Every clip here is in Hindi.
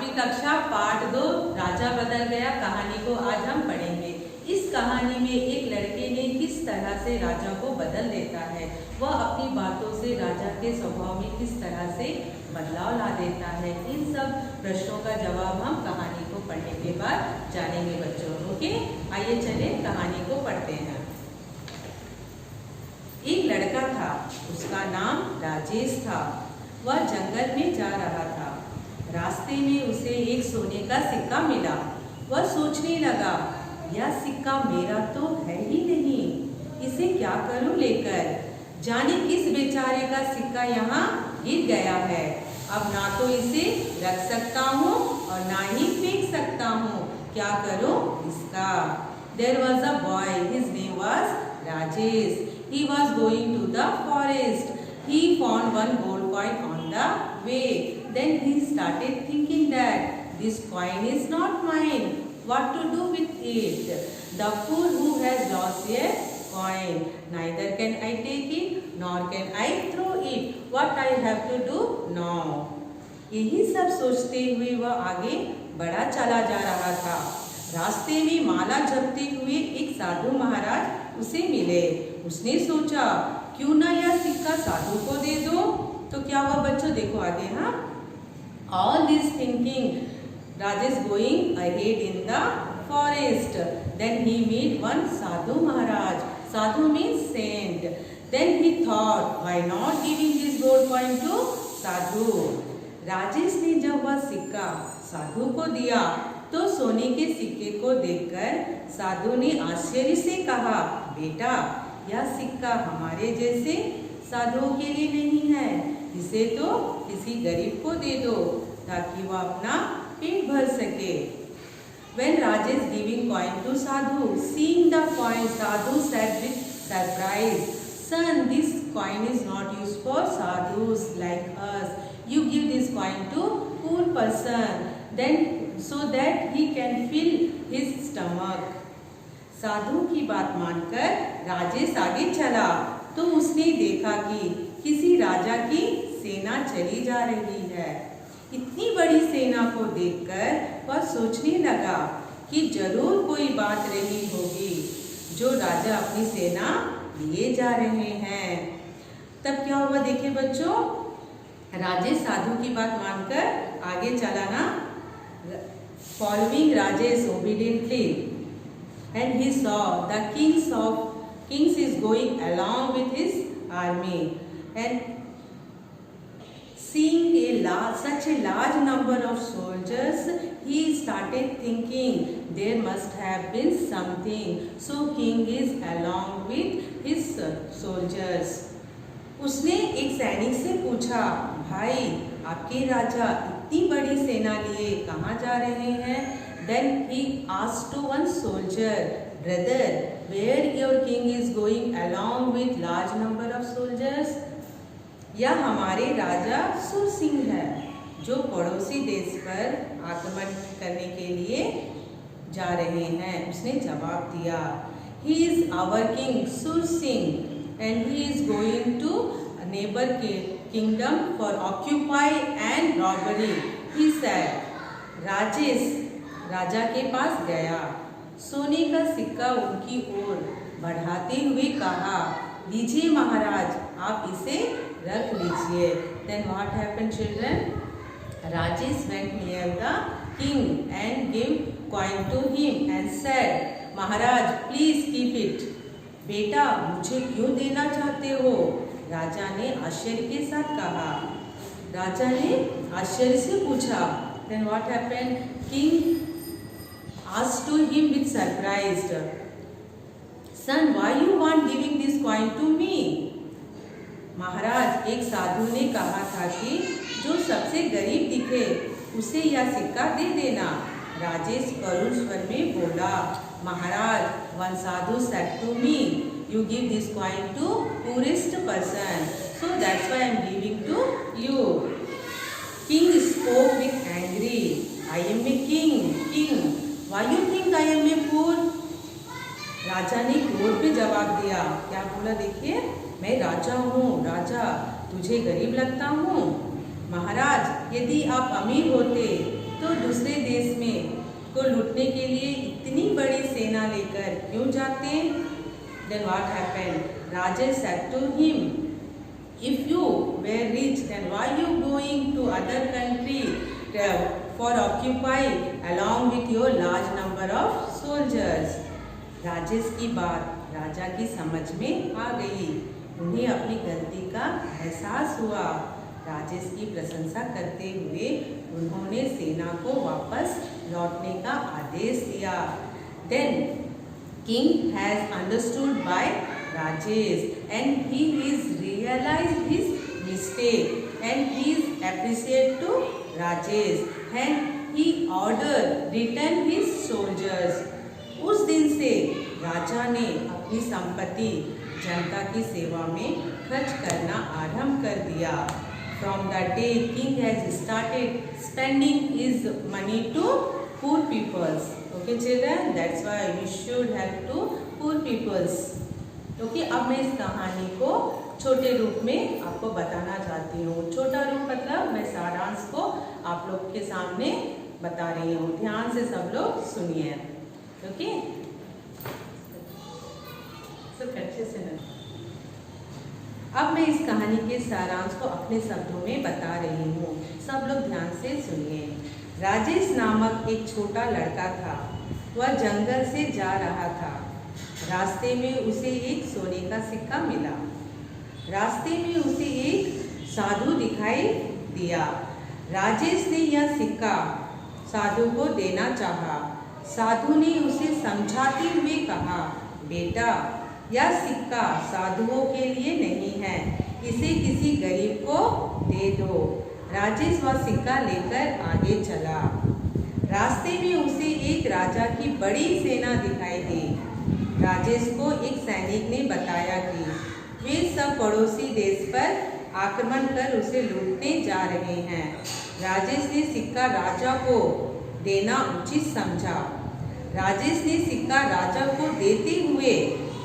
8वीं कक्षा पाठ 2 राजा बदल गया कहानी को आज हम पढ़ेंगे। इस कहानी में एक लड़के ने किस तरह से राजा को बदल देता है, वह अपनी बातों से राजा के स्वभाव में किस तरह से बदलाव ला देता है। इन सब प्रश्नों का जवाब हम कहानी को पढ़ने के बाद जानेंगे बच्चों। ओके, आइए चले कहानी को पढ़ते हैं। एक लड़का था, उसका नाम राजेश था। वह जंगल में जा रहा था। रास्ते में उसे एक सोने का सिक्का मिला। वह सोचने लगा, यह सिक्का मेरा तो है ही नहीं, इसे क्या करूं लेकर। जाने किस बेचारे का सिक्का यहाँ गिर गया है। अब ना तो इसे रख सकता हूँ और ना ही फेंक सकता हूँ, क्या करूं इसका। There was a boy, his name was Rajesh. He was going to the forest. He found one gold coin on the way. Then he started thinking that this coin is not mine. What to do with it? The fool who has lost a coin. Neither can I take it, nor can I throw it. What I have to do now? यही सब सोचते हुए वह आगे बढ़ा चला जा रहा था। रास्ते में माला जपते हुए एक साधु महाराज उसे मिले। उसने सोचा, क्यों ना यह सिक्का साधु को दे दो। तो क्या हुआ बच्चों, देखो आगे। हाँ, all this thinking, Rajesh going ahead in the forest. Then he meet one sadhu Maharaj. Sadhu means saint. Then he thought, why not giving this gold coin to sadhu? Rajesh ने जब वह सिक्का साधु को दिया तो सोने के सिक्के को देखकर साधु ने आश्चर्य से कहा, बेटा यह सिक्का हमारे जैसे साधुओं के लिए नहीं है, इसे तो किसी गरीब को दे दो ताकि वह अपना पेट भर सके। When Rajesh giving coin to Sadhu, seeing the coin, Sadhu said with surprise, son, this coin is not used for sadhus like us. You give this coin to poor person, then so that he can fill his stomach. साधु की बात मानकर राजेश आगे चला तो उसने देखा कि किसी राजा की सेना चली जा रही है। इतनी बड़ी सेना को देखकर वह सोचने लगा कि जरूर कोई बात रही होगी जो राजा अपनी सेना लिए जा रहे हैं। तब क्या हुआ देखिए बच्चों, राजेश साधु की बात मानकर आगे चला ना। Following Rajesh obediently, and he saw the kings is going along with his army, and seeing such a large number of soldiers, he started thinking there must have been something. So king is along with his soldiers. उसने एक सैनिक से पूछा, भाई आपके राजा इतनी बड़ी सेना लिए कहाँ जा रहे हैं। Then he asked to one soldier, brother, where your king is going along with large number of soldiers? यह हमारे राजा सुर सिंह है जो पड़ोसी देश पर आक्रमण करने के लिए जा रहे हैं। उसने जवाब दिया, he is our king Sur Singh and he is going to a neighbor kingdom for occupy and robbery. He said. Rajesh राजा के पास गया, सोने का सिक्का उनकी ओर बढ़ाते हुए कहा, लीजिए महाराज आप इसे रख लीजिए। Then what happened children? Rajesh went near the king and gave coin to him and said, Maharaj please keep it. बेटा मुझे क्यों देना चाहते हो? राजा ने आश्चर्य के साथ कहा। राजा ने आश्चर्य से पूछा। Then what happened? King asked to him with surprise, son, why you want giving this coin to me? महाराज एक साधु ने कहा था कि जो सबसे गरीब दिखे उसे यह सिक्का दे देना। राजेश करुण स्वर में बोला, महाराज one sadhu said to me, you give this coin to poorest person, so that's why I am giving to you. King spoke with angry, I am a king, why you think I am a fool? राजा ने क्रोध में जवाब दिया। क्या बोला देखिए, मैं राजा हूँ, राजा तुझे गरीब लगता हूँ। महाराज यदि आप अमीर होते तो को लूटने के लिए इतनी बड़ी सेना लेकर क्यों जाते? Then what happened? Rajesh said to him, if you were rich, then why you going to other country for occupy along with your large number of soldiers? Rajesh की बात राजा की समझ में आ गई। उन्हें अपनी गलती का एहसास हुआ। राजेश की प्रशंसा करते हुए उन्होंने सेना को वापस लौटने का आदेश दिया। Then king has understood by Rajesh and he is realized his mistake and he is appreciated to Rajesh and he ordered return his soldiers. उस दिन से राजा ने अपनी संपत्ति जनता की सेवा में खर्च करना आरंभ कर दिया। From that day, king has started spending his money to poor peoples. Okay, children, that's why we should help to poor peoples. Okay, अब मैं इस कहानी को छोटे रूप में आपको बताना चाहती हूँ। छोटा रूप मतलब मैं सारांश को आप लोग के सामने बता रही हूँ। ध्यान से सब लोग सुनिए। ओके, सब अच्छे से ना। अब मैं इस कहानी के सारांश को अपने शब्दों में बता रही हूँ। सब लोग ध्यान से सुनिए। राजेश नामक एक छोटा लड़का था। वह जंगल से जा रहा था। रास्ते में उसे एक सोने का सिक्का मिला। रास्ते में उसे एक साधु दिखाई दिया। राजेश ने यह सिक्का साधु को देना चाहा। साधु ने उसे समझाते हुए कहा, बेटा, यह सिक्का साधुओं के लिए नहीं है, इसे किसी गरीब को दे दो। राजेश वह सिक्का लेकर आगे चला। रास्ते में उसे एक राजा की बड़ी सेना दिखाई दी। राजेश को एक सैनिक ने बताया कि वे सब पड़ोसी देश पर आक्रमण कर उसे लूटने जा रहे हैं। राजेश ने सिक्का राजा को देना उचित समझा। राजेश ने सिक्का राजा को देते हुए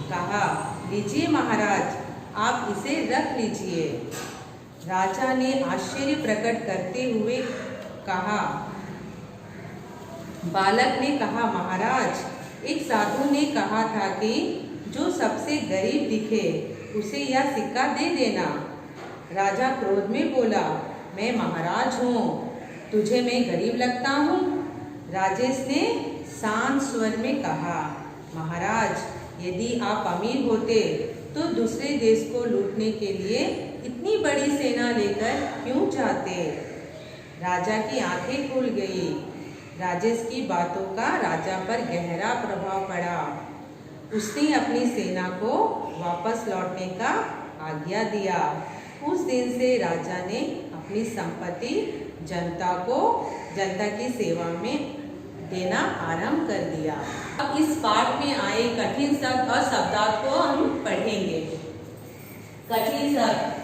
कहा, लीजिए महाराज, आप इसे रख लीजिए। राजा ने आश्चर्य प्रकट करते हुए कहा, बालक ने कहा, महाराज, एक साधु ने कहा था कि जो सबसे गरीब दिखे उसे यह सिक्का दे देना। राजा क्रोध में बोला, मैं महाराज हूँ, तुझे मैं गरीब लगता हूँ? राजेश ने शांत स्वर में कहा, महाराज, यदि आप अमीर होते तो दूसरे देश को लूटने के लिए इतनी बड़ी सेना लेकर क्यों जाते? राजा की आंखें खुल गई। राजेश की बातों का राजा पर गहरा प्रभाव पड़ा। उसने अपनी सेना को वापस लौटने का आज्ञा दिया। उस दिन से राजा ने अपनी संपत्ति जनता की सेवा में देना आरंभ कर दिया। अब इस पाठ में आए कठिन शब्द और शब्दार्थ को हम पढ़ेंगे। कठिन शब्द: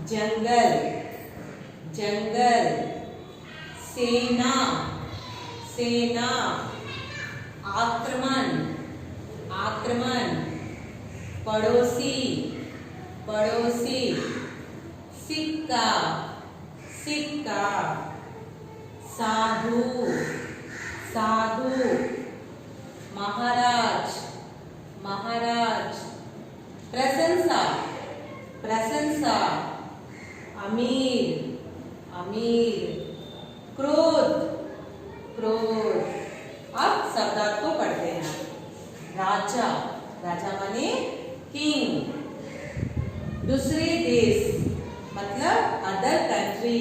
जंगल, जंगल, सेना, सेना, आक्रमण, आक्रमण, पड़ोसी, पड़ोसी, सिक्का, सिक्का, साधु, साधु, महाराज, महाराज, प्रशंसा, प्रशंसा, अमीर, अमीर, क्रोध, क्रोध। अब शब्दार्थ को पढ़ते हैं। राजा, राजा माने किंग। दूसरे देश मतलब अदर कंट्री।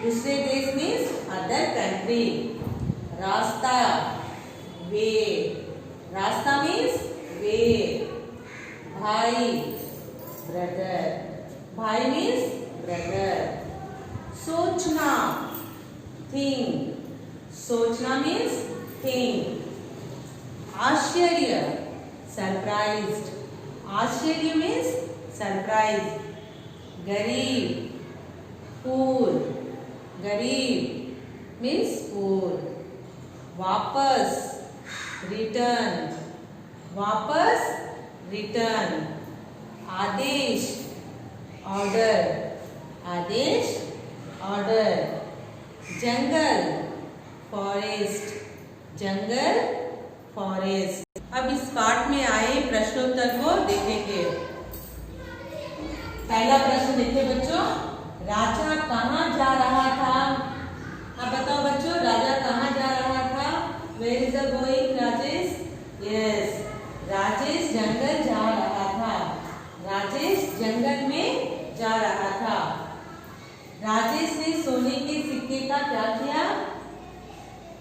दूसरे देश मीन्स अदर कंट्री। रास्ता, वे, रास्ता मीन्स वे। भाई, ब्रदर, भाई मीन्स ब्रदर। सोचना, थिंक, सोचना मीन्स थिंक। आश्चर्य, सरप्राइज्ड, आश्चर्य मीन्स सरप्राइज। गरीब, पूर, गरीब मीन्स पूर। वापस, रिटर्न, वापस, रिटर्न। आदेश, ऑर्डर, आदेश, ऑर्डर। जंगल, फॉरेस्ट, जंगल फॉरेस्ट। अब इस पाठ में आए प्रश्नोत्तर को देखेंगे। पहला प्रश्न देखिए बच्चों, राजा कहाँ जा रहा था? अब बताओ बच्चों, राजा कहाँ जा रहा था? Where is the going Rajesh? Yes, Rajesh जंगल जा रहा था। राजेश जंगल में जा रहा था। राजेश ने सोने के सिक्के का क्या किया?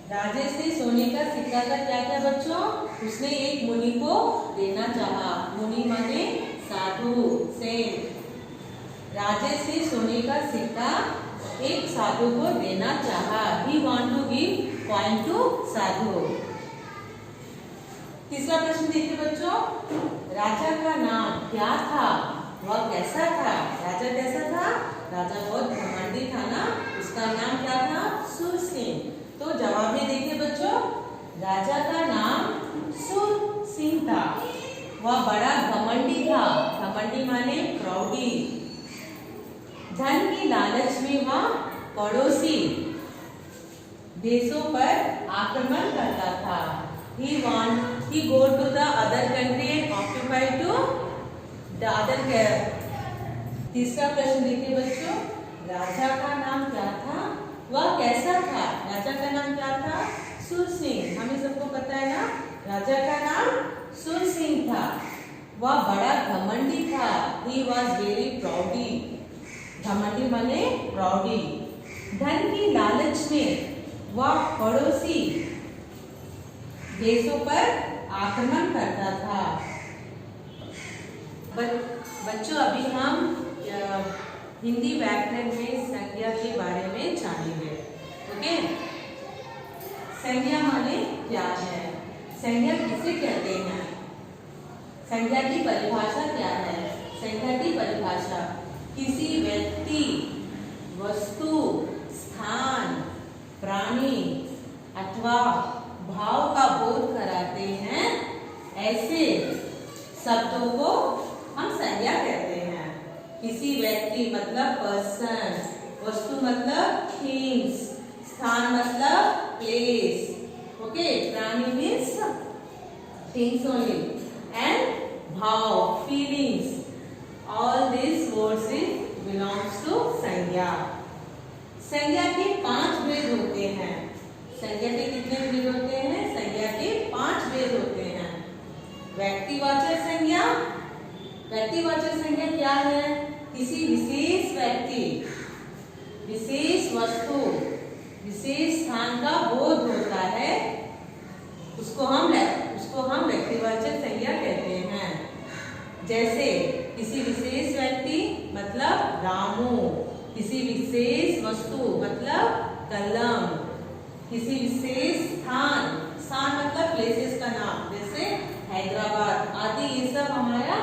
राजेश ने सोने का सिक्का का क्या किया बच्चों? उसने एक मुनि को देना चाहा। मुनि माने साधु, सेंट। राजेश ने सोने का सिक्का एक साधु को देना चाहा। He want to give coin to साधु। तीसरा प्रश्न देखिए बच्चों, राजा का नाम क्या था? वह कैसा था? राजा कैसा था? राजा बहुत घमंडी था ना, उसका नाम क्या था? सुरसिंह। तो जवाब में देखिए बच्चों, राजा का नाम सुरसिंह था। वह बड़ा घमंडी था। घमंडी माने प्राउडी। धन की लालच में वह पड़ोसी देशों पर आक्रमण करता था। He go to the other country and occupy to the other। तीसरा प्रश्न देखिए बच्चों, राजा का नाम क्या था? वह कैसा था? राजा का नाम क्या था? सुरसिंह। हमें सबको पता है ना, राजा का नाम सुरसिंह था। वह बड़ा घमंडी था। He was very proudy। घमंडी माने प्राउडी। धन की लालच में वह पड़ोसी देशों पर आक्रमण करता था। बच्चों, अभी हम हिंदी व्याकरण में संज्ञा के बारे में जानेंगे। ओके, संज्ञा माने क्या है? संज्ञा किसे कहते हैं? संज्ञा की परिभाषा क्या है? संज्ञा की परिभाषा किसी व्यक्ति, वस्तु, स्थान, प्राणी अथवा भाव का बोध कराते हैं ऐसे शब्दों को हम संज्ञा कहते हैं। किसी व्यक्ति मतलब पर्सन, वस्तु मतलब थिंग्स, स्थान मतलब प्लेस, ओके, प्राणी मीन्स थिंग्स ओनली, एंड भाव feelings, all this words belongs to संज्ञा। संज्ञा के 5 भेद होते हैं। संज्ञा के कितने भेद होते हैं? संज्ञा के 5 भेद होते हैं। व्यक्तिवाचक संज्ञा। व्यक्तिवाचक संज्ञा क्या है? किसी विशेष व्यक्ति, विशेष वस्तु, विशेष स्थान का बोध होता है, उसको हम व्यक्तिवाचक संज्ञा कहते हैं। जैसे किसी विशेष व्यक्ति मतलब रामू, किसी विशेष वस्तु मतलब कलम, किसी विशेष स्थान, स्थान मतलब प्लेसेस का नाम, जैसे हैदराबाद आदि, ये सब हमारा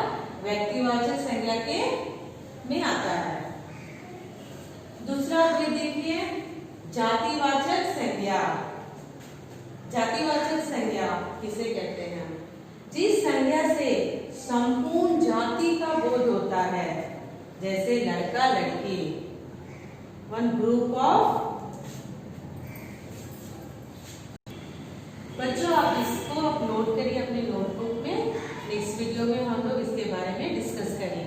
व्यक्तिवाचक संज्ञा के में आता है। दूसरा भेद देखिए, जातिवाचक संज्ञा। जातिवाचक संज्ञा किसे कहते हैं? जिस संज्ञा से संपूर्ण जाति का बोध होता है, जैसे लड़का लड़की, वन ग्रुप ऑफ। बच्चों, आप इसको नोट करिए अपने नोटबुक में। नेक्स्ट वीडियो में हम लोग इसके बारे में डिस्कस करेंगे।